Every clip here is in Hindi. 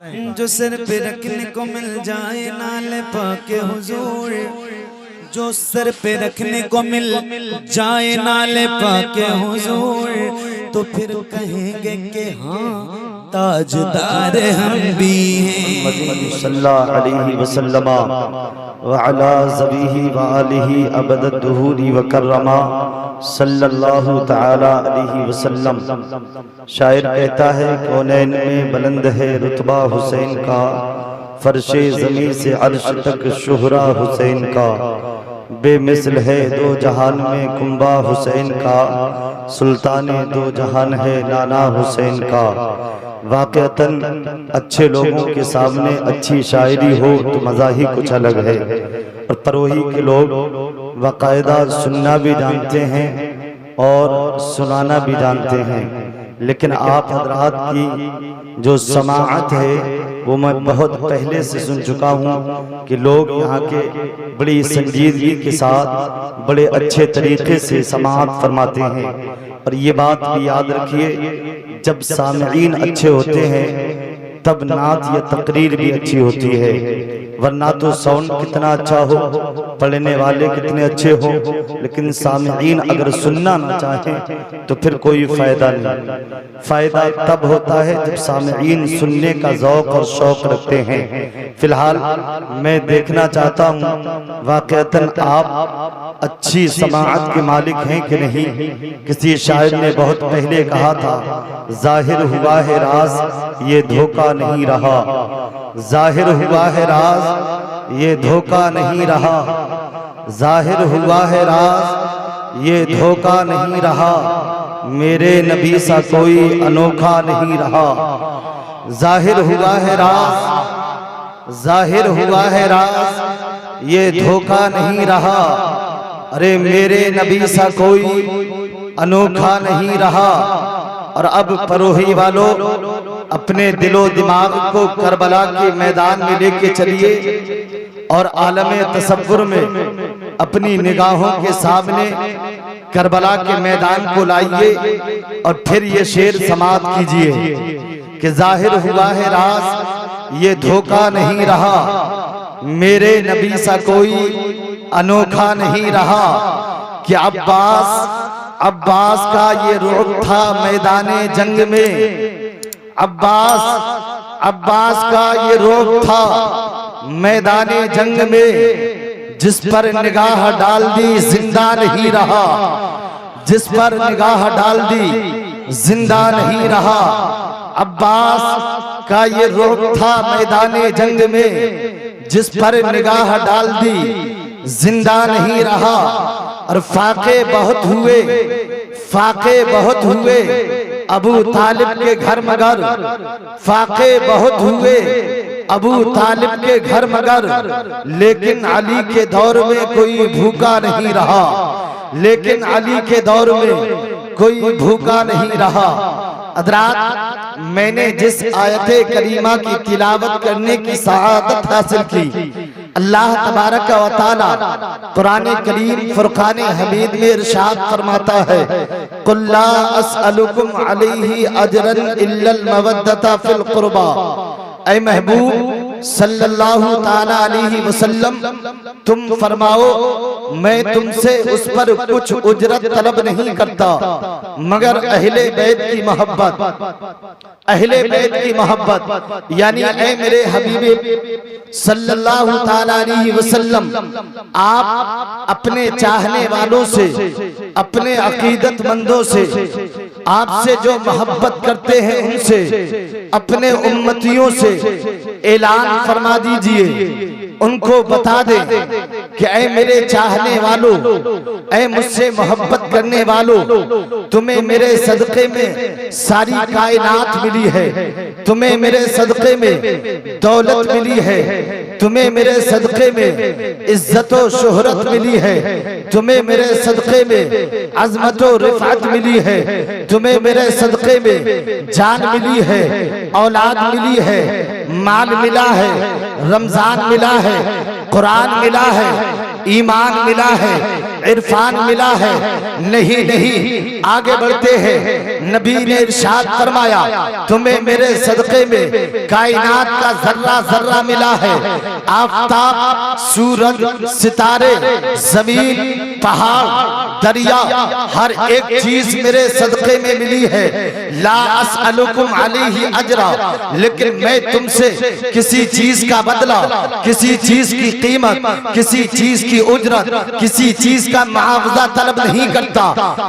जो सिर पे रखने को मिल जाए नाले पाके हुजूर, जो सर पे रखने को मिल जाए नाले पाके हुजूर, तो फिर कहेंगे कि हाँ ताजदार हम भी हैं। सल्लल्लाहु अलैहि वसल्लम व अला ज़बीही व आलिही अबद दुहूरी व कररमा सल्लल्लाहु तआला अलैहि वसल्लम। शायर कहता है कौनैन में बुलंद है रुतबा हुसैन का, फर्शे ज़मीन से अर्श तक शुहरा हुसैन का, बेमिसल है दो जहान में कुंबा हुसैन का, सुल्ताने दो जहान है नाना हुसैन का। वाक़अतन अच्छे लोगों के सामने अच्छी शायरी हो तो मज़ा ही कुछ अलग है। और परोही के लोग बाकायदा सुनना भी जानते हैं और सुनाना भी जानते हैं, लेकिन आप हजरात की जो समाअत है वो मैं बहुत पहले से सुन चुका हूँ कि लोग यहाँ के बड़ी संजीदगी के साथ बड़े अच्छे तरीके से समाअत फरमाते हैं। और ये बात भी याद रखिए, जब सामईन अच्छे होते हैं तब नात या तकरीर भी अच्छी होती है, वरना तो साउंड कितना अच्छा हो, पढ़ने वाले कितने अच्छे हो, लेकिन सामईन अगर सुनना ना चाहें तो फिर कोई फायदा नहीं। फायदा तब होता है जब सामईन सुनने का ज़ौक़ और शौक़ रखते हैं। फिलहाल मैं देखना चाहता हूँ वाक़अतन आप अच्छी समाअत के मालिक हैं कि नहीं। किसी शायर ने बहुत पहले कहा था, जाहिर हुआ है राज ये धोखा नहीं रहा, जाहिर हुआ है राज ये धोखा नहीं रहा, जाहिर हुआ है राज ये धोखा नहीं रहा, मेरे नबी सा कोई अनोखा नहीं रहा। जाहिर हुआ है राज, जाहिर हुआ है राज ये धोखा नहीं रहा, अरे मेरे नबी सा कोई अनोखा नहीं रहा। और अब परोही वालों अपने दिलो दिमाग को करबला के मैदान में लेके चलिए और आलमे तसव्वुर में अपनी निगाहों के सामने करबला के मैदान को लाइए और फिर ये शेर समाअत कीजिए कि जाहिर हुआ है राज ये धोखा नहीं रहा, मेरे नबी सा कोई अनोखा नहीं रहा। कि अब्बास का ये रुख था मैदाने जंग में, अब्बास का ये रुख था मैदाने जंग में, जिस पर निगाह डाल दी जिंदा नहीं रहा, जिस पर निगाह डाल दी जिंदा नहीं रहा। अब्बास का ये रुख था मैदाने जंग में, जिस पर निगाह डाल दी जिंदा नहीं रहा। और फाके बहुत हुए, फाके बहुत हुए अबू तालिब के घर मगर, फाके बहुत हुए अबू तालिब के घर मगर, लेकिन अली के दौर में कोई भूखा नहीं रहा, लेकिन अली के दौर में कोई भूखा नहीं रहा। हज़रात मैंने जिस आयते करीमा की तिलावत करने की सआदत हासिल की, अल्लाह तबारक व तआला कुरान करीम फुरकान हमीद में इरशाद फरमाता है, कुल ला अस्अलुकुम अलैहि अजरन इल्लल मवद्दता फिल कुर्बा। ऐ महबूब सल्लल्लाहु ताला अलैहि वसल्लम तुम फरमाओ मैं तुमसे उस पर कुछ उजरत तलब नहीं करता मगर अहले बैत की मोहब्बत, अहले बैत की मोहब्बत। यानी ऐ मेरे हबीब सल्लल्लाहु ताला अलैहि वसल्लम आप अपने चाहने वालों से, अपने अकीदतमंदों से, आपसे जो मोहब्बत करते हैं उनसे, अपने उम्मतियों से ऐलान फरमा दीजिए, उनको बता दे कि ऐ मेरे चाहने वालों, ऐ मुझसे मोहब्बत करने वालों, तुम्हें मेरे सदक़े में सारी कायनात मिली है, तुम्हें मेरे सदक़े में दौलत मिली है, तुम्हें मेरे सदक़े में इज्जत व शोहरत मिली है, तुम्हें मेरे सदक़े में अज़मत व रिफ़अत मिली है, तुम्हें मेरे सदक़े में जान मिली है, औलाद मिली है, माल मिला है, रमजान मिला है, कुरान मिला है, ईमान मिला है, इरफान मिला है। नहीं नहीं, आगे बढ़ते हैं। नबी ने इरशाद फरमाया तुम्हें मेरे सदक़े में कायनात का जर्रा जर्रा मिला है। आफताब, सूरज, सितारे, जमीन, पहाड़, दरिया, हर एक चीज मेरे सदक़े में मिली है। ला अस्अलुकुम अलैहि अजरा, लेकिन मैं तुमसे किसी चीज का बदला, किसी चीज की कीमत, किसी चीज की उजरत, किसी चीज का मुआवजा तलब नहीं करता।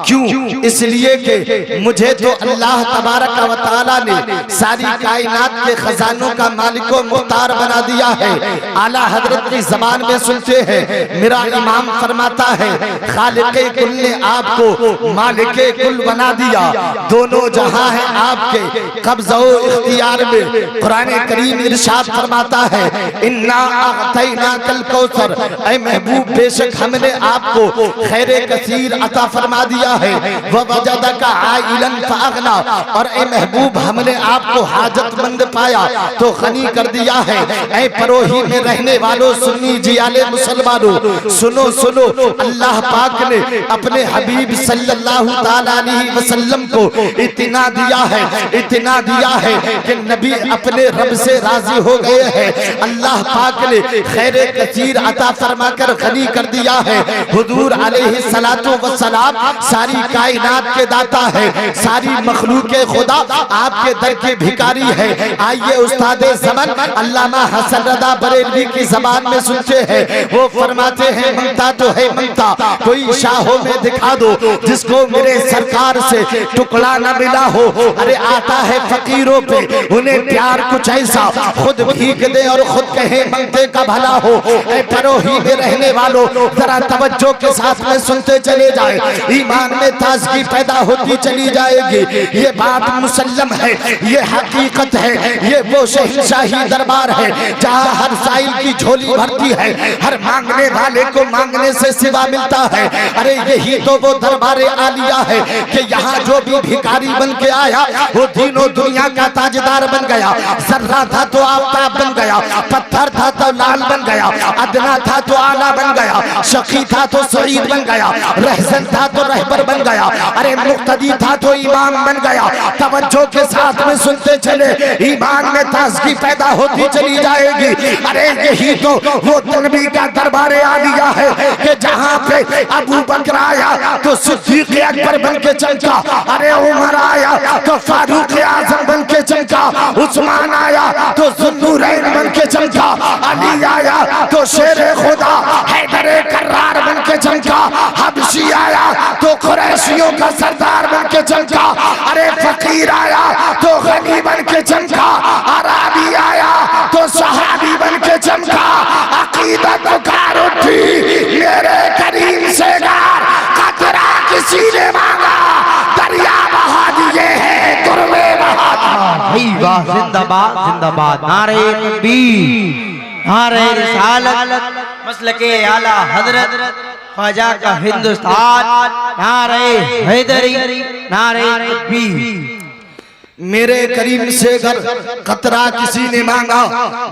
क्यों? इसलिए कि मुझे तो अल्लाह तबारक व तआला ने सारी कायनात के खजानों का मालिक व मुख्तार बना दिया है। आला हजरत की जबान में सुनते हैं, मेरा इमाम फरमाता है खालिक़े कुल ने आपको मालिके कुल बना दिया। दोनों जहां है आपके कब्ज़ो इख्तियार में। कुरान करीम इरशाद फरमाता है इन्ना अअतैनाकल कौसर, ऐ महबूब बेशक हमने आपको खैरे कसीर अता फरमा दिया है। व वजदका आइलन फअगना, और ऐ महबूब हमने आपको हाजतमंद पाया तो गनी कर दिया है। ऐ परोही में रहने वालों, सुन्नी जियाले मुसलमानों, सुनो सुनो, अल्लाह पाक ने अपने हबीब सल्लल्लाहु ताला अलैहि वसल्लम को इतना दिया है, इतना दिया है कि नबी अपने रब से राजी हो गए हैं। अल्लाह पाक ने खैर कसीर अता फरमा कर गनी कर दिया है। हुजूर अलैहि सलातो व सलाम सारी कायनात के दाता है, सारी मखलूक खुदा आपके दर के भिखारी है। आइए उस्ताद ज़मान अल्लामा हसन रज़ा बरेलवी की ज़बान में सुनते हैं। वो फरमाते हैं मंगता तो है मंगता, कोई शाहों में दिखा दो जिसको मेरे सरकार से टुकड़ा न मिला हो। अरे आता है फकीरों पे उन्हें प्यार कुछ ऐसा, खुद भीख दे और खुद कहे मंगते का भला हो। ऐ परोही में रहने वालों, जरा तवज्जो के साथ में सुनते चले जाए, ईमान में ताजगी पैदा होती चली जाएगी। ये बात मुसल्लम है, ये हकीकत है, ये वो शहंशाही दरबार है जहाँ हर साइल की झोली भरती है, हर मांगने वाले को मांगने से सिवा मिलता है। अरे यही तो वो दरबार आलिया है कि यहाँ जो भी भिखारी बन के आया वो तीनों दुनिया का ताजदार बन गया। जर्रा था तो आफताब बन गया, पत्थर था तो लाल बन गया, अदना था तो आला बन गया, शकी था तो सईद बन गया, रहसन था तो रहबर बन गया, अरे मुक्तदी था तो इमाम बन गया। तवज्जो के साथ में सुनते चले, ईमान में ताजगी पैदा होती चली जाएगी। अरे यही तो वो नबी का दरबार आलिया है कि जहाँ पे अबू बकर आया तो सिद्दीक अकबर बन के चमका, अरे उमर आया तो फारूक आजम बन के चमका, उस्मान आया तो ज़ुन्नूरैन बन के चमका, अली आया तो शेरे खुदा हैदरे कर्रार बन के चमका, हबशी आया तो कुरैशियों का सरदार बन के चमका, अरे फकीर आया तो गनी बन के चमका, अराबी आया तो सहाबी बन के चमका। अकीदत पुकार उठी मेरे करीम से गार, कतरा किसी ने मांगा दरिया बहा दिए हैं, तुरवे बहा दिए। वाह, जिंदाबाद जिंदाबाद, नारे तकबीर, नारे रिसालत, मसलके आला हजरत ख्वाजा का हिंदुस्तान, नारे हैदरी, नारे तकबीर। मेरे करीम से घर कतरा किसी ने मांगा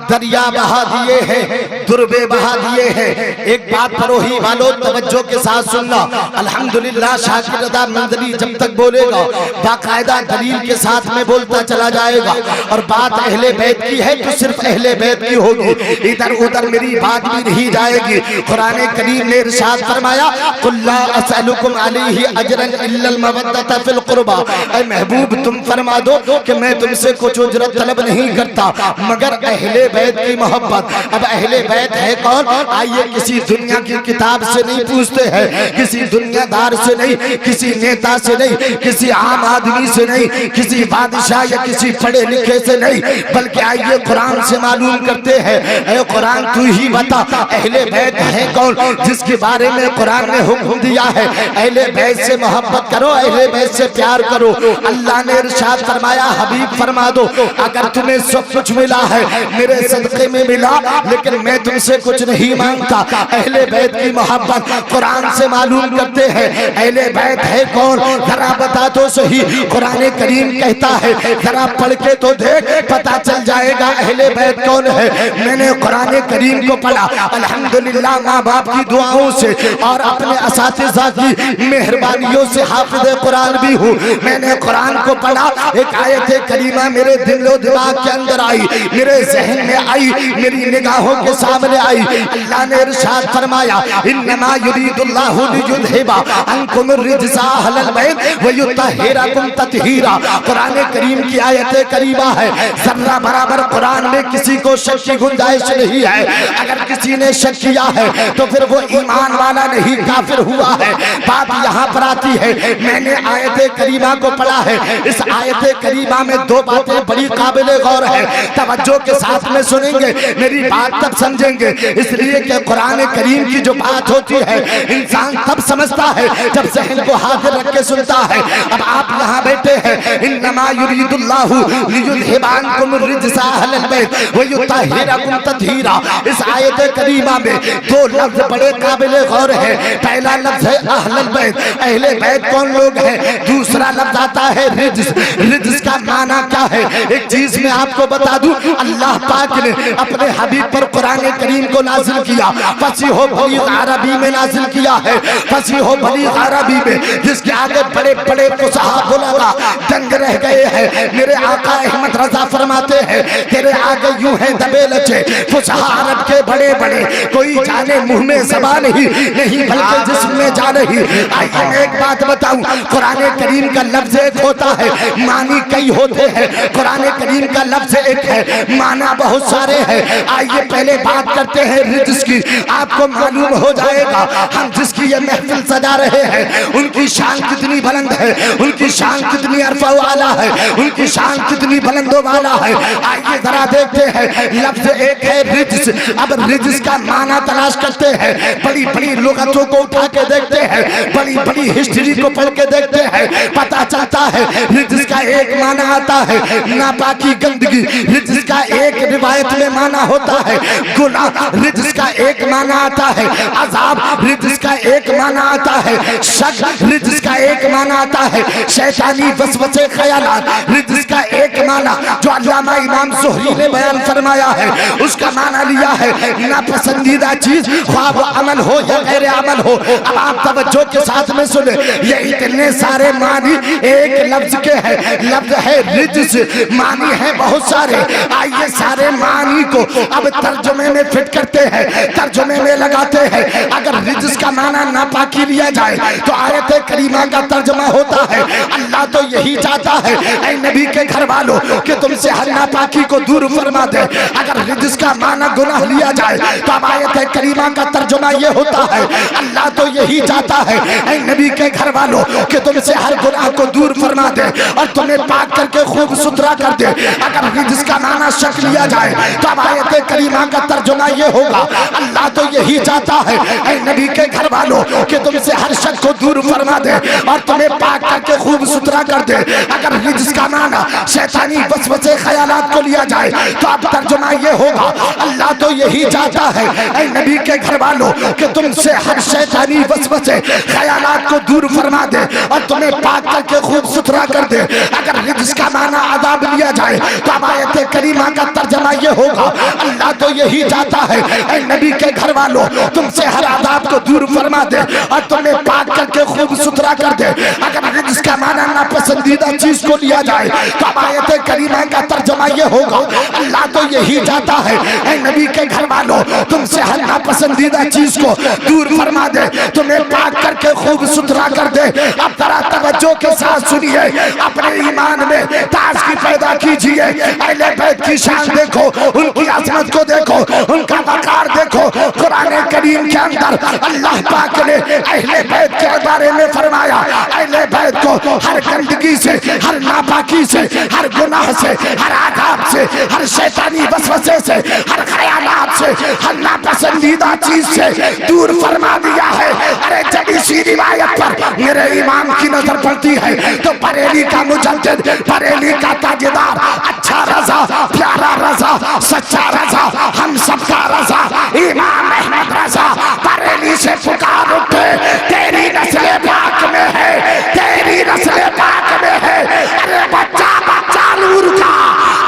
दरिया बहा दिए हैं, दुर्बे बहा दिए हैं। एक बात परोही वालों तवज्जो के साथ सुनना, अल्हम्दुलिल्लाह शाकिर रज़ा मंजरी जब तक बोलेगा बाकायदा दलील के साथ में बोलता चला जाएगा। और बात अहले बैत की है तो सिर्फ अहले बैत की होगी, इधर उधर मेरी बात भी नहीं जाएगी। कुरान करीम ने इरशाद फरमाया कुल ला असअलुकुम अलैहि अजरन इल्लल मवद्दत फिल कुर्बा, ऐ महबूब तुम फरमा दो कि मैं तुमसे कुछ उजरत तलब नहीं करता मगर अहले बैत की मोहब्बत। अब अहले बैत है कौन? आइए किसी दुनिया की किताब से नहीं पूछते हैं, किसी दुनियादार से नहीं, किसी नेता से नहीं, किसी आम आदमी से नहीं, किसी बादशाह या किसी पढ़े लिखे से नहीं, बल्कि आइए कुरान से मालूम करते हैं। ऐ कुरान तू ही बता अहले बैत है कौन जिसके बारे में कुरान ने हुक्म दिया है अहले बैत से मोहब्बत करो, अहले बैत से प्यार करो। अल्लाह ने इरशाद फरमाया फरमाया हबीब फरमा दो, अगर तुम्हें सब कुछ मिला है मेरे सदक़े में मिला, लेकिन मैं तुमसे कुछ नहीं मांगता। अहले बैत की मोहब्बत कुरान से मालूम करते हैं। अहले बैत है कौन, जरा बता तो सही। कुरान करीम कहता है, जरा पढ़ के तो देख, पता चल जाएगा अहले बैत कौन है। मैंने कुरान करीम को पढ़ा अल्हम्दुलिल्लाह, माँ बाप की दुआओं से और अपने असातिज़ा की मेहरबानियों से हाफिज़ कुरान भी हूँ। मैंने कुरान को पढ़ा, एक आयत करीमा मेरे दिलो दिमाग के अंदर आई, मेरे जहन में आई, मेरी निगाहों के सामने आई। अल्लाह ने इरशाद फरमाया, इन्नमा युरीदुल्लाहु लियुज़हिबा अन्कुम रिज्सा अहलल बैत व युतहिरकुम तत्हीरा। कुरान करीम की आयत करीमा है, जर्रा बराबर कुरान में किसी को शक की गुंजाइश नहीं है। अगर किसी ने शक किया है तो फिर वो ईमान वाला नहीं, काफिर हुआ है। बात यहाँ पर आती है, मैंने आयत करीमा को पढ़ा है। इस आयत करीमा में दो बातें बड़ी काबिले गौर है, तवज्जो के साथ में सुनेंगे, मेरी बात तब समझेंगे। इसलिए कि कुरान करीम की जो बात होती है इंसान तब समझता है जब ज़हन को हाजिर रख के सुनता है। अब आप यहाँ बैठे हैं, इन्नमा युरीदुल्लाहु लियुज़हिबा अन्कुम रिज्सा अहलल बैत व युतहिरकुम तत्हीरा। इस आयत करीमा में दो लफ्ज बड़े काबिले गौर है। पहला लफ्ज है अहलल बैत, अहले बैत कौन लोग हैं। दूसरा लफ्ज आता है रिज्स। रिज्स का माना क्या है, एक चीज मैं आपको बता दूं, अल्लाह पाक ने अपने हबीब पर कुरान करीम को नाजिल किया, फसीह बलीग अरबी में नाजिल किया है। फसीह बलीग अरबी में जिसके आगे बड़े बड़े फुसहा बुलगा दंग रह गए हैं। मेरे आका अहमद रजा फरमाते हैं, तेरे आगे यूं है दबे लचे फुसहा अरब के बड़े बड़े, कोई जाने मुंह में ज़बान ही नहीं बल्कि जिस्म में जा रही। आइए मैं एक बात बताऊं, कुरान करीम का लफ्ज एक होता है, मानी कई होते हैं। कुरान करीम का लफ्ज एक है, माना बहुत सारे हैं। आइए पहले बात करते हैं रिज्स की, आपको मालूम हो जाएगा हम जिसकी ये महफिल सजा रहे हैं उनकी शान कितनी बुलंद है, उनकी शान कितनी अरफा वाला है, उनकी शान कितनी बुलंदों वाला है। आइए जरा देखते हैं, लफ्ज एक है रिज्स। अब रिज्स का माना तलाश करते हैं, बड़ी बड़ी लुगतों को उठा के देखते हैं, बड़ी बड़ी हिस्ट्री को पढ़ के देखते हैं, पता चलता है रिज्स का एक माना आता है नापाकी गंदगी। रिज्स का एक रिवायत में माना होता है गुनाह। रिज्स का एक माना आता है अजाब। रिज्स का एक माना आता है शक। रिज्स का एक माना आता है शैतानी वसवसे ख्यालात। रिज्स का एक माना जो अल्लामा इमाम ज़ुहरी ने बयान फरमाया है, उसका माना लिया है नापसंदीदा चीज, ख्वाब अमल हो या गैर अमल हो। अब आप तवज्जो के साथ में सुने, ये इतने सारे मानी एक लफ्ज के हैं। लफ्ज है रिज्स, मानी है बहुत सारे। आइए सारे मानी को अब तर्जुमे में फिट करते हैं, तर्जुमे में लगाते हैं। अगर रिज्स का माना नापाकी लिया जाए तो आयत करीमा का तर्जुमा होता है, अल्लाह तो यही चाहता है ऐ नबी के घर वालों कि तुमसे हर नापाकी को दूर फरमा दे। अगर रिज्स का माना गुनाह लिया जाए तो अब आयत करीमा का तर्जुमा ये होता है, अल्लाह तो यही चाहता है ऐ नबी के घर वालों कि तुमसे हर गुनाह को दूर फरमा दे और तुम्हें पाक करके खूब सुथरा कर दे। अगर रिज्स का माना शक लिया जाए तो अब आयत करीमा का तर्जुमा ये होगा, अल्लाह तो यही चाहता है ऐ नबी के घर वालों कि तुमसे हर शक को दूर फरमा दे और तुम्हें पाक करके खूब सुथरा कर दे। अगर रिज्स का माना शैतानी वसवसे ख्यालात को लिया जाए तो अब तर्जुमा ये होगा, अल्लाह तो यही चाहता है ऐ नबी के घर वालों कि तुमसे हर शैतानी वसवसे ख्यालात को दूर फरमा दे और तुम्हें पाक करके खूब सुथरा कर दे। अगर रिज्स का माना अज़ाब लिया जाए तो अब आयत करीमा का तर्जुमा ये होगा, अल्लाह तो यही चाहता है ऐ नबी के घर वालों तुमसे हर अज़ाब को दूर फरमा दे और तुम्हें पाक करके खूब सुथरा कर दे। अगर रिज्स का माना नापसंदीदा चीज को लिया जाए तो अब आयत करीमा का तर्जुमा ये होगा, अल्लाह तो यही चाहता है ऐ नबी के घर वालों तुमसे हर नापसंदीदा चीज को दूर फरमा दे, तुम्हें पाक करके खूब सुथरा कर दे। अब जरा तवज्जो के साथ सुनिए, अपने ईमान में ताज़गी पैदा कीजिए। अहले बैत की शान देखो, उनकी अज़मत को देखो, उनका वक़ार देखो। कुरान करीम के अंदर अल्लाह पाक ने अहले बैत के बारे में फरमाया, अहले बैत को हर गंदगी से, हर नापाकी से, हर गुनाह से, हर आदाब से, हर शैतानी वसवसे से, हर ख्यालात से, हर नापसंदीदा चीज से दूर फरमा दिया है। अरे जब इसी रिवायत पर मेरे इमाम की नजर पड़ती है तो बरेली का मुजद्दिद, बरेली का ताजदार, अच्छा रजा, प्यारा रजा, सच्चा रजा, हम सबका रजा, इमाम अहमद रजा बरेली से पुकार उठे, तेरी नस्ल पाक में है, तेरी नस्ल पाक में है। अरे बच्चा बच्चा नूर का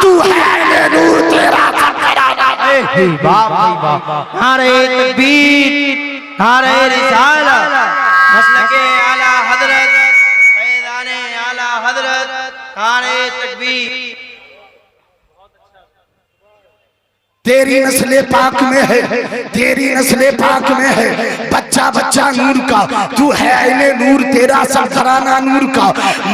तू है, नूर तेरा नारे तकबीर, नारे रिसालत, मसलके आला हजरत, फैज़ाने आला हजरत, नारे तकबीर। तेरी नस्ले पाक में है, तेरी नस्ले पाक में है, बच्चा बच्चा नूर का तू है, आईने नूर तेरा सब घराना नूर का,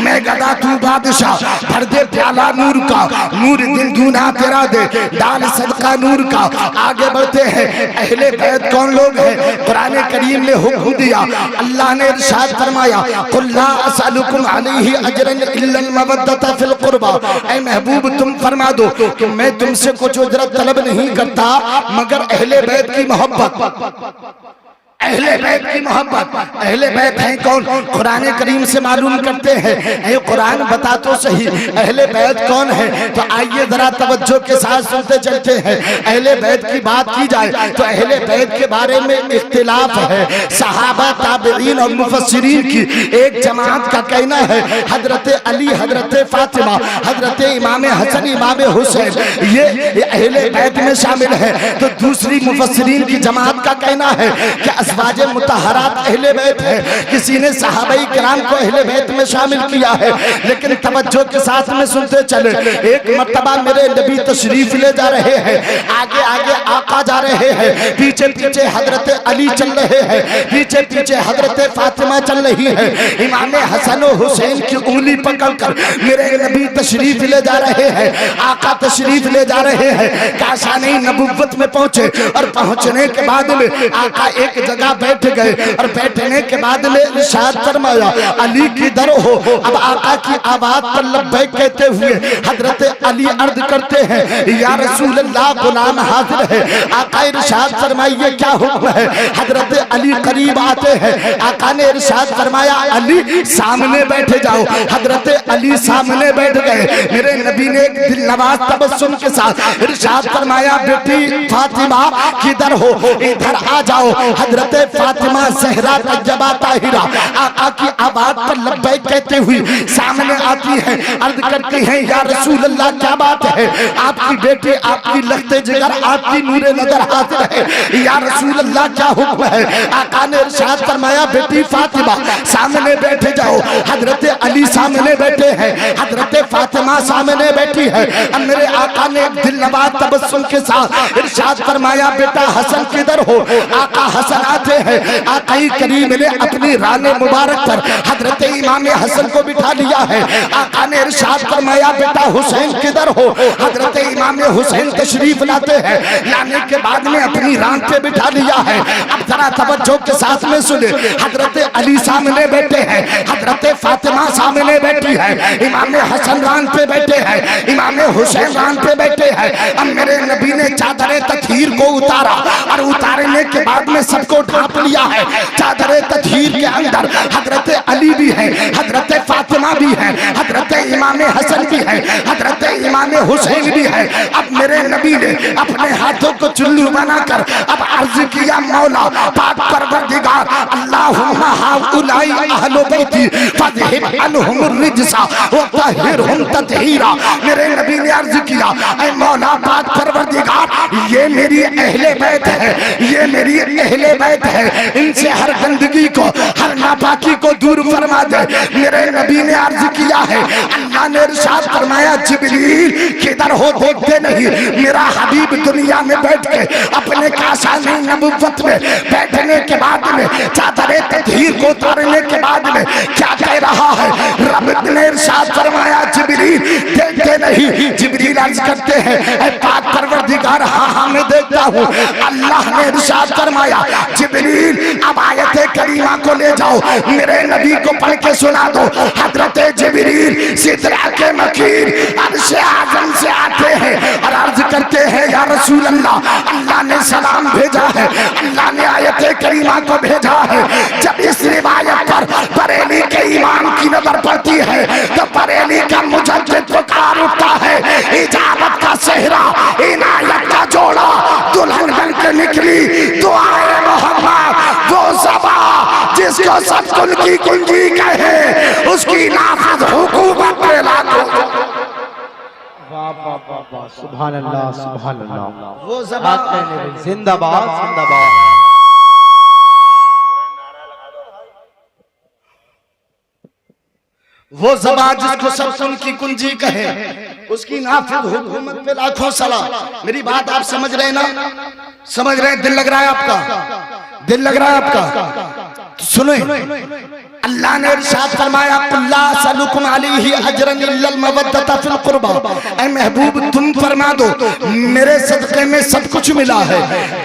मैं गदा तू बादशाह, भर दे प्याला नूर का, नूर दिन दूना तेरा दे, डाल सदका नूर का। आगे बढ़ते हैं, अहले बैत कौन लोग हैं? कुरान करीम ने हुक्म दिया, अल्लाह ने इरशाद फरमाया, कुल ला असअलुकुम अलैहि अजरन इल्लल मवद्दत फिल कुर्बा, ऐ महबूब तुम फरमा दो कि मैं तुमसे कुछ उजरत तलब नहीं करता मगर अहले बैत की मोहब्बत। अहले बैत की मोहब्बत, अहले बैत हैं कौन? कुरान करीम से मालूम करते हैं। ये कुरान बता तो सही अहले बैत कौन है, तो आइए जरा तवज्जो के साथ सुनते चलते हैं। अहले बैत की बात की जाए तो अहले बैत के बारे में इख्तिलाफ है, सहाबा ताबईन और मुफस्सिरीन की एक जमात का कहना है हजरत अली, हजरत फातिमा, हजरत इमाम हसन, इमाम हुसैन ये अहले बैत में शामिल है। तो दूसरी मुफस्सिरीन की जमात का कहना है कि अज़वाजे मुतहरात अहले बैत है, किसी ने सहाबाई किराम को अहले बैत में शामिल किया है। लेकिन तवज्जो के साथ में सुनते चले, एक मर्तबा मेरे नबी तशरीफ ले जा रहे हैं, आगे आगे आका जा रहे हैं, पीछे पीछे हजरत अली चल रहे हैं, पीछे पीछे हजरत फातिमा चल रही है। इमाम हसन और हुसैन की उंगली पकड़कर मेरे नबी तशरीफ ले जा रहे हैं, आका तशरीफ ले जा रहे हैं। काशानी नबुव्वत में पहुंचे और पहुंचने के बाद में आका एक जगह बैठ गए और बैठने के बाद में इरशाद फरमाया, अली की दर हो। अब आका की आवाज पर लब्बैक कहते हुए हजरत अली अर्ज करते हैं, या रसूल अल्लाह गुलाम हाजिर है। आका इरशाद फरमाइए क्या हुक्म है? हजरत अली करीब आते हैं, आका ने इरशाद फरमाया, अली सामने बैठे जाओ। हजरत अली सामने बैठ गए। मेरे नबी ने एक दिल नवाज तबस्सुम के साथ इरशाद फरमाया, बेटी फातिमा किधर हो, इधर आ जाओ। हजरत फातिमा ज़हरा तैयबा ताहिरा आका की आवाज पर लब्बैक कहते हुए सामने आती है, अर्ज करती हैं, या रसूल अल्लाह क्या बात है? आपकी बेटी, आपकी लख्ते जिगर, आपकी नूरे नजर हाजिर है, या रसूल अल्लाह क्या हुक्म है? आका ने इरशाद फरमाया, बेटी फातिमा सामने बैठे जाओ। हजरत अली सामने बैठे हैं, हजरत फातिमा सामने बैठी है। अब मेरे आका ने दिल नवाज तबस्सुम के साथ इरशाद फरमाया, बेटा हसन किधर हो? आका हसन आते हैं, आका करीम ने अपनी राने मुबारक पर हजरत इमाम हसन को बिठा लिया है। आका ने इरशाद फरमाया, बेटा हुसैन किधर हो? हजरत इमाम हुसैन तशरीफ लाते हैं, लाने के बाद में अपनी रान पे बिठा लिया है। अब जरा तवज्जो के साथ में सुने, हजरत अली सामने बैठे हैं, हजरत फातिमा सामने बैठी है, इमाम हसन रान पे बैठे हैं, इमाम हुसैन रान पे बैठे हैं। अब मेरे नबी ने चादर तत्हीर को उतारा और उतारने के बाद में सबको ढांप लिया है। चादर तत्हीर के अंदर हजरत अली भी है, हजरत फातिमा भी है, हजरत इमाम हसन भी है, हजरत इमाम हुसैन भी है। अब मेरे नबी ने अपने हाथों को चुल्लू बनाकर अब अर्ज किया, मौला पाक परवरदिगार, अल्लाहुम्मा हाउलाई अहलु बैती फज़हिब अन्हुम रिजसा व तहिरहुम तत्हीरा। मेरे नबी ने अर्ज किया, ऐ मौला पाक परवरदिगार, ये मेरी अहले बैत है, ये मेरी अहले बैत है, इनसे हर गंदगी को, हर नापाकी को दूर फरमा दे। मेरे नबी ने अर्ज किया है, अल्लाह ने इरशाद फरमाया, जिब्रील किधर हो देखते नहीं? मेरा हबीब दुनिया में बैठ के अपने काशानी नबुव्वत में बैठने के बाद में चादर तत्हीर को उतारने के बाद में क्या कह रहा है? रब ने इरशाद फरमाया, जिब्रील देखते नहीं? जिब्रील अर्ज करते हैं, ऐ पाक परवरदिगार, हाँ हाँ मैं देखता हूँ। अल्लाह ने इरशाद फरमाया, जिब्रील अब आयत करीमा को ले जाओ, मेरे नबी को पढ़ के सुना दो। हजरत जिब्रील सिदरा के मकीर अर्श आज़म से आते हैं और अर्ज करते हैं, या रसूल अल्लाह, अल्लाह ने सलाम भेजा है, अल्लाह ने आयत करीमा को भेजा है। जब इस रिवायत पर बरेली के इमाम की नजर पड़ती है तो बरेली का मुजद्दिद पुकार उठता है, इजाजत का सेहरा, इनायत का जोड़ा दुल्हन बन के निकली दुआए मोहम्मद, वो ज़बा जिसको सब कुल की कुंजी कहे, उसकी नाफिज हुकूमत पे लागू। सुभान अल्लाह, सुभान अल्लाह। वो ज़बा जिंदाबाद, जिंदाबाद। वो ज़बा जिसको सब सुन की कुंजी कहे, उसकी नाफिज हुकूमत पे लाखों सलाम। मेरी बात आप समझ रहे ना? समझ रहे? दिल लग रहा है आपका? दिल लग रहा है आपका? तो सुनो, अल्लाह ने इरशाद फरमाया, कुल्ला सलुकुम अलैहि अजरन इल्लल मवद्दता फिल कुर्बा। ऐ महबूब तुम फरमा दो, मेरे सदक़े में सब कुछ मिला है,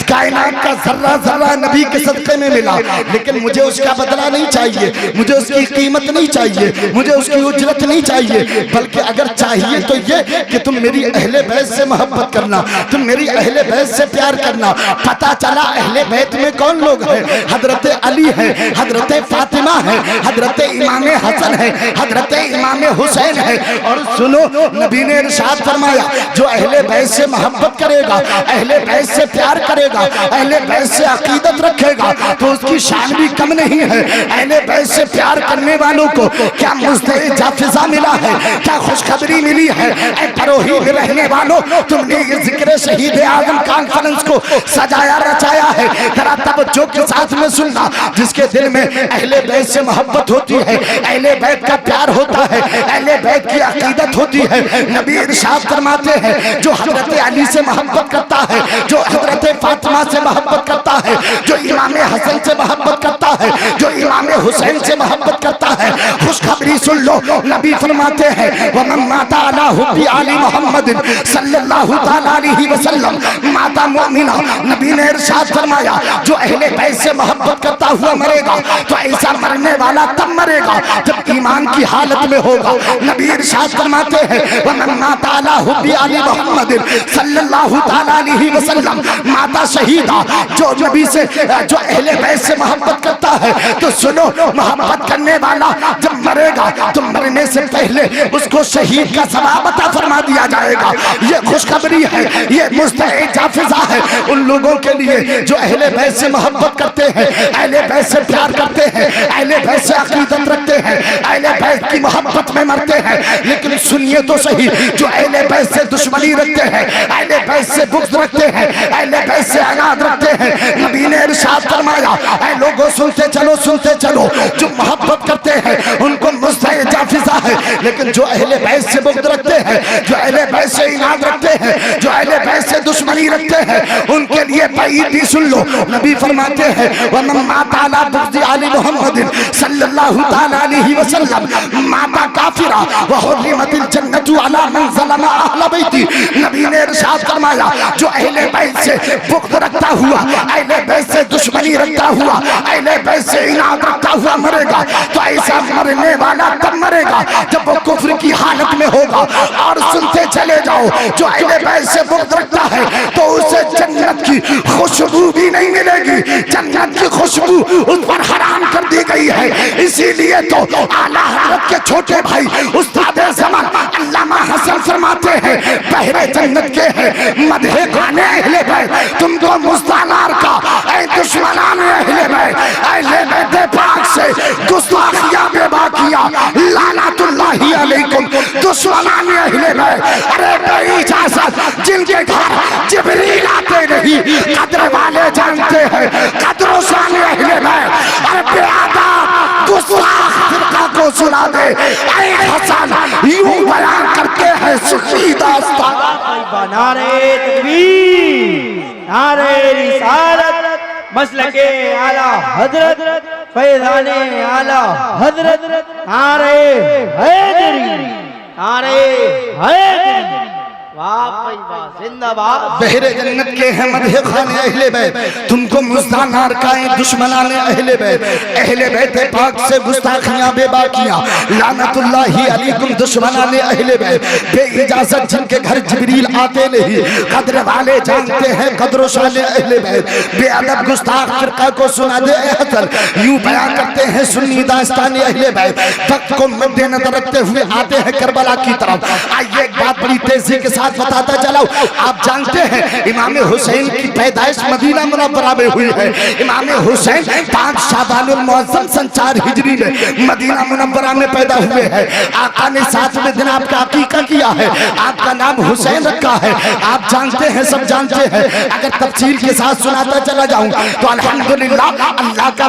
कायनात का जर्रा जर्रा नबी के सदक़े में मिला, लेकिन मुझे उसका बदला नहीं चाहिए, मुझे उसकी कीमत नहीं चाहिए, मुझे उसकी उजरत नहीं चाहिए, बल्कि अगर चाहिए तो ये कि तुम मेरी अहले बैत से मोहब्बत करना, तुम मेरी अहले बैत से प्यार करना। पता चला अहले बैत में कौन लोग हैं? हजरत अली है, हजरत फातिमा है, हजरत इमाम हसन है, हजरत इमाम हुसैन है। और सुनो, नबी ने इरशाद फरमाया, जो अहले बैत से मोहब्बत करेगा, अहले बैत से प्यार करेगा, अहले बैत से अकीदत रखेगा, तो उसकी शान भी कम नहीं है। अहले बैत से प्यार करने वालों को क्या मुस्तैद जाफिजा मिला है, क्या खुशखबरी मिली है? ऐ परोही में रहने वालों, तुमने ये जिक्र शहीद आजम कॉन्फ्रेंस को सजाया रचाया है, जरा तवज्जो के साथ में सुनना। जिसके दिल में अहले बैत से मोहब्बत होती है, अहले बैत का प्यार होता है, अहले बैत की अकीदत होती है, नबी इरशाद फरमाते हैं, जो हजरत अली से मोहब्बत करता है, जो हजरत फातिमा से मोहब्बत करता है, जो इमाम हसन से मोहब्बत करता है, जो इमाम हुसैन से मोहब्बत करता है, खुशखबरी सुन लो, नबी फरमाते हैं, वमन माता अला हुब्बी आली मोहम्मद सल्लल्लाहु तआला अलैहि वसल्लम माता मुमिना। नबी ने इरशाद फरमाया, जो अहले बैत से मोहब्बत करता हुआ मरेगा तो ऐसा मरने वाला तब मरेगा जब ईमान की हालत में होगा। नबी इरशाद फरमाते हैं, वमन माता अला हुब्बी आली मोहम्मद सल्लल्लाहु तआला अलैहि वसल्लम माता शहीदा। जो नबी से, जो अहले बैत से मोहब्बत करता है, तो सुनो, मोहब्बत करने वाला जब मरेगा तो मरने से पहले उसको शहीद का सवाब अता फरमा दिया जाएगा। ये खुशखबरी है, ये मुस्तैद जाफिजा है उन लोगों के लिए जो अहले बैत से मोहब्बत करते हैं, अहले बैत से प्यार करते हैं, अहले बैत से अकीदत रखते हैं, अहले बैत की मोहब्बत में मरते हैं। लेकिन सुनिए तो सही, जो अहले बैत से दुश्मनी रखते हैं, अहले बैत से बुग़्ज़ रखते हैं, अहले बैत से अनाद रखते हैं, नबी ने इरशाद फरमाया, ऐ लोगों सुनते चलो, सुनते चलो, जो मोहब्बत करते हैं उनको मुस्तैद जाफिजा है। लेकिन जो अहले बैत से बुग़्ज़ रखते हैं, जो अहले बैत से इनाद रखते हैं, जो अहले बैत से दुश्मनी रखते हैं, उनके लिए वईद भी सुन लो। नबी फरमाते हैं, वमन माता अला बुग़्ज़ि आली मोहम्मद सल्लल्लाहु तआला अलैहि वसल्लम माता काफिरा व हुर्रिमतिल जन्नतु अला मन ज़लमा अहल बैती। नबी ने इरशाद फरमाया, जो अहले बैत से बुग़्ज़ रखता हुआ, अहले बैत से दुश्मनी रखता हुआ, अहले बैत से इनाद रखता हुआ मरेगा तो ऐसा मरने वाला तब मरेगा जब वो कुफ्र की हालत में होगा। और सुनते चले जाओ, जो अहले बैत से बुग़्ज़ रखता है तो उसे जन्नत की खुशबू भी नहीं मिलेगी, जन्नत की खुशबू उस पर हराम कर दी गई है। इसीलिए तो आला हज़रत के छोटे भाई उस्ताद ज़मान अल्लामा हसन फरमाते हैं, पहरे जन्नत के हैं मदहे खाने अहले बैत, तुमको मुस्तानार का ऐ दुश्मनान अहले बैत, अहले बैत पाक से गुस्ताखियां बेबाकियां लानतुल्लाहि अलैकुम दुश्मनान अहले बैत। अरे बेइजाजत जिनके घर जिब्रील आते नहीं, कद्र वाले जानते हैं कद्रों शान अहले बैत। अरे बेअदब गुस्ताख फिरका को सुना दे, ऐ हसन यूं बयान करते हैं सुखी दास्तान। नारे तकबीर, नारे रिसालत, मसलके आला हजरत, फैज़ाने आला हजरत, नारे हैदरी, नारे हैदरी। वाह भाई वाह, जिंदाबाद। बहरे जन्नत के हैं मदहे खाने अहले बैत, तुमको मुस्तान नारकाएं दुश्मनाने अहले बैत पाक से गुस्ताखियां बेबाकियां लानतुल्लाहि अलैकुम दुश्मनाने अहले बैत, बे इजाजत जिनके घर जिब्रील आते नहीं, कद्र वाले जानते हैं कद्र शाने अहले बैत, बेअदब गुस्ताख फिरका को सुना दे हसन, यूं बयान करते हैं सुन्नी दास्ताने अहले बैत, वक्त को मद्देनजर रखते हुए आते हैं करबला की तरफ। आइए एक बात बड़ी तेजी के साथ बताता चलाओ, आप जानते हैं इमाम हुसैन की पैदाइश मदीना मुनव्वरा में हुई है। इमाम हुसैन 5 शाबानुल मुअज्जम सन 4 हिजरी में मदीना मुनव्वरा में पैदा हुए हैं। आका ने 7वें दिन आपका अकीका किया है, आपका नाम हुसैन रखा है। आप जानते हैं, सब जानते हैं। अगर तफसील के साथ सुनाता चला जाऊं तो अल्हम्दुलिल्लाह अल्लाह का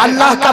अल्लाह का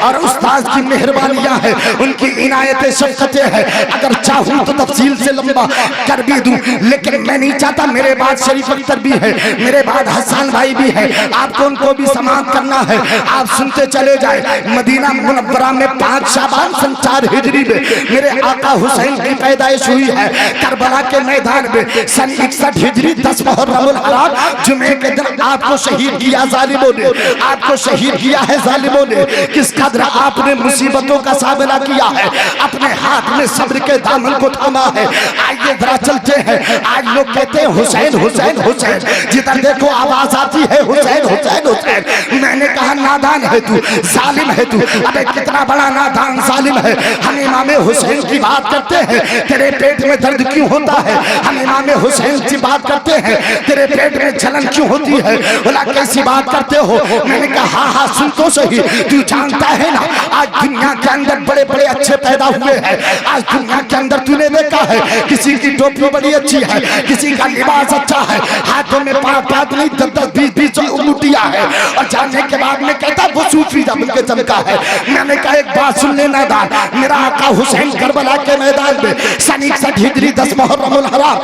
और उस्ताद की मेहरबानियां है, उनकी इनायतें शफ़क़तें हैं। अगर चाहूं तो तफसील से लंबा कर भी दूं, लेकिन मैं नहीं चाहता। मेरे बाद शरीफ अख्तर भी है, मेरे बाद हसन भाई भी है, आपको उनको भी समाप्त करना है। आप सुनते चले जाए। मदीना मुनव्वरा में 5 शाबान सन 4 हिजरी में मेरे आका हुसैन की पैदाइश हुई है। करबला के मैदान में सन 61 हिजरी 10 मुहर्रमुल हराम जुमे के दिन आपको शहीद किया जालिमों ने, आपको शहीद किया है जालिमों ने। किस कदर आपने मुसीबतों का सामना किया है, अपने हाथ में सब्र के दामन को थामा है। आइए जरा चलते हैं। आज लोग कहते हैं हुसैन हुसैन हुसैन, जिधर देखो आवाज आती है हुसैन हुसैन हुसैन। मैंने कहा नादान है तू, जालिम है तू। अबे कितना बड़ा नादान जालिम है। हम इमाम हुसैन की बात करते हैं, तेरे पेट में दर्द क्यों होता है? हम इमाम हुसैन की बात करते हैं, तेरे पेट में जलन क्यों होती है? बोला कैसी बात करते हो? मैंने कहा हाँ सुन तो सही। तू जानता है ना आज दुनिया के अंदर बड़े बड़े अच्छे पैदा हुए हैं। आज दुनिया के अंदर तूने देखा है किसी की टोपी बड़ी अच्छी है, किसी का लिबास अच्छा है, हाथों में 5 नहीं 10 20 अंगूठियां है, और जानने के बाद में कहता वो सूफी जब के चमका है। मैंने कहा एक बात सुन लेना दान, मेरा आका हुसैन करबला के मैदान में सन 61 हिजरी 10 मुहर्रमुल हराम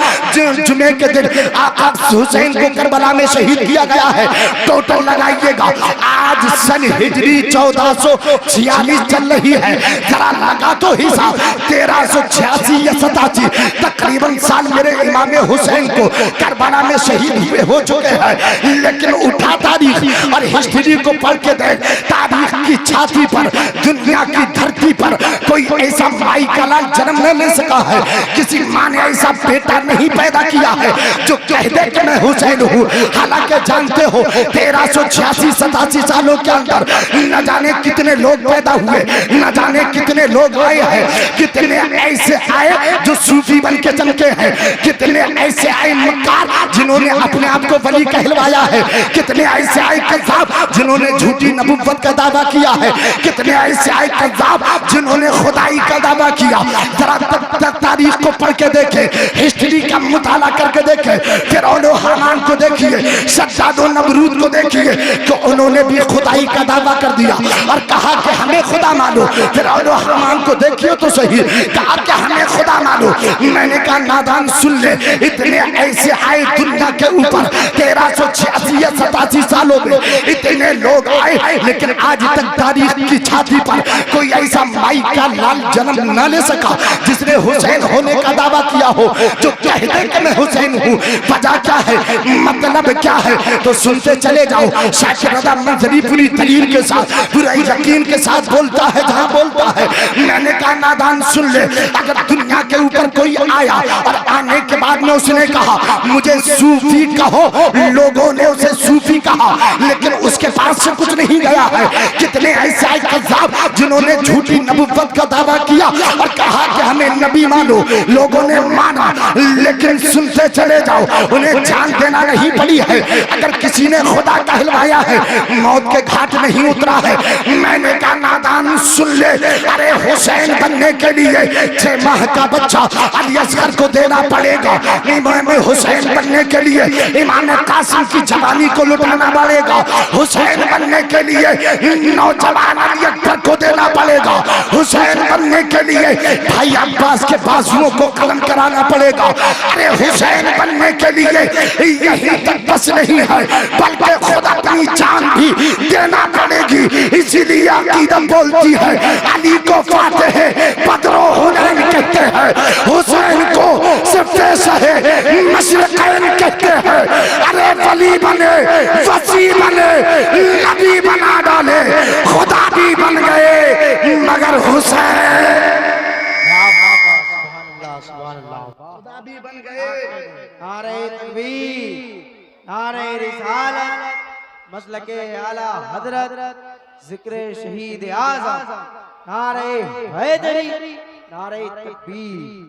जुमे के दिन आका हुसैन को करबला में शहीद किया गया है। टोटल लगाइएगा आज सन हिजरी 1446 चल रही है। जरा लगा तो हिसाब 1386 या 87 तकरीबन साल मेरे इमाम हुसैन को करबला में शहीद हुए हो चुके हैं। लेकिन उठा तारीख और हिस्ट्री को पढ़ के देख, तारीख की छाती पर दुनिया की धरती पर कोई ऐसा माई का लाल जन्म न ले सका है, किसी माँ ने ऐसा बेटा नहीं पैदा किया है जो कह दे कि मैं हुसैन हूँ। हालांकि जानते हो 1386-87 सालों के अंदर न जाने कितने लोग पैदा हुए, न जाने कितने लोग आए हैं, कितने ऐसे आए जो सूफी बन के चमके हैं, कितने ऐसे आए मक्कार जिन्होंने अपने आप को वली कहलवाया है, कितने ऐसे आए कज़्ज़ाब जिन्होंने झूठी नबुव्वत का दावा किया है, कितने ऐसे आए कज़्ज़ाब जिन्होंने खुदाई का दावा किया। जरा तक तारीख को पढ़ के देखे, हिस्ट्री का मुताला करके देखे, फिरौन और हामान को देखिए, शद्दाद और नमरूद को देखिए कि उन्होंने भी खुदाई का दावा कर दिया और कहा कि हमें खुदा मानो। फिरौन और हामान को देखिए तो सही, कहा कि हमें खुदा मानो। मैंने कहा नादान सुन ले, इतने ऐसे आए दुनिया के ऊपर 1386 या 87 सालों में इतने लोग आए, लेकिन आज तक तारीख की छाती पर कोई ऐसा माई का लाल जन्म न ले सका जिसने हुसैन होने का दावा किया हो, जो कह दे कि मैं हुसैन हूँ। वजह क्या है, मतलब क्या है, तो सुनते चले जाओ। शाकिर रज़ा मंजरी पूरी दलील के साथ, पूरा यकीन के साथ बोलता है जहाँ बोलता है। मैंने कहा नादान सुन ले, अगर दुनिया के ऊपर कोई आया और आने के बाद में उसने कहा मुझे सूफी कहो, लोगों ने उसे सूफी कहा, लेकिन उसके पास से कुछ नहीं गया है। कितने ऐसे आए कज़्ज़ाब जिन्होंने झूठी नबुव्वत का दावा किया और कहा कि हमें नबी मानो, लोगों ने माना, लेकिन सुनते चले जाओ उन्हें जान देना नहीं पड़ी है। अगर किसी ने खुदा कहलवाया है, मौत के घाट नहीं उतरा है। मैंने कहा नादान सुन ले, अरे हुसैन बनने के लिए 6 माह का बच्चा अली असगर को देना पड़ेगा। इमाम हुसैन बनने के लिए इमाम कासिम की जवानी को लुटाना पड़ेगा। हुसैन बनने के लिए नौजवान अली अकबर को देना पड़ेगा। हुसैन बनने के लिए भाई अब्बास के बाजुओं को कलम कराना पड़ेगा। अरे हुसैन बनने के लिए यही तक बस नहीं है, बल्कि खुदा अपनी जान भी देना पड़ेगी। इसीलिए अकीदत बोलती है अली को फातिह बदरो हुनैन कहते हैं, हुसैन को सिफ्ते सहे मशरक़ैन कहते हैं। अरे वली बने, वसी बने, नबी बना डाले, खुदा भी बन गए मगर हुसैन खुदा भी बन गए। नारे तकबीर, नारे रिसालत, मसलके आला हजरत, जिक्र शहीद आज़म, नारे हैदरी, नारे तकबीर।